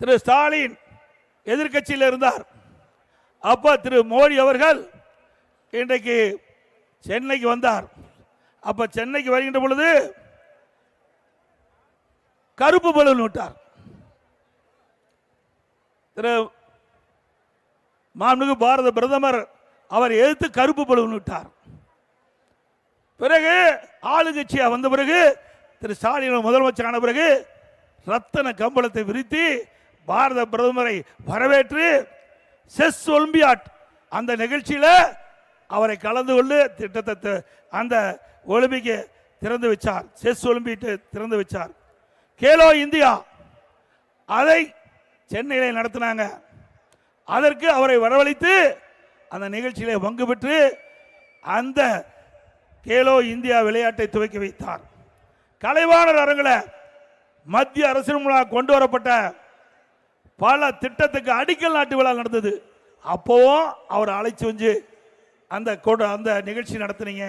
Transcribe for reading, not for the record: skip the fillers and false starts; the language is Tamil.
திரு ஸ்டாலின் எதிர்க்கட்சியில் இருந்தார். அப்ப திரு மோடி அவர்கள் இன்றைக்கு சென்னைக்கு வந்தார். அப்ப சென்னைக்கு வருகின்ற பொழுது கருப்பு பலூன் விட்டார். திரு மாண்புமிகு பாரத பிரதமர் அவர் எதிர்த்து கருப்பு பலூன் விட்டார். பிறகு ஆளுங்கட்சியா வந்த பிறகு திரு ஸ்டாலின் முதலமைச்சரான பிறகு ரத்தன கம்பளத்தை விரித்து பாரத பிரதமரை வரவேற்று செஸ் ஒலிம்பியாட் அந்த நிகழ்ச்சியில் அவரை கலந்து கொண்டு திட்டத்தை அந்த ஒலிம்பிக்கை திறந்து வச்சார். செஸ் ஒலிம்பிக் திறந்து வச்சார். கேலோ இந்தியா அதை சென்னையில் நடத்தினாங்க. அதற்கு அவரை வரவழைத்து அந்த நிகழ்ச்சியிலே பங்கு பெற்று அந்த கேலோ இந்தியா விளையாட்டை துவக்கி வைத்தார். கலைவாணர் அரங்கில் மத்திய அரசின் மூலம் கொண்டு வரப்பட்ட பல திட்டத்துக்கு அடிக்கல் நாட்டு விழா நடந்தது. அப்போவும் அவர் அழைச்சி வந்து அந்த நிகழ்ச்சி நடத்தினீங்க.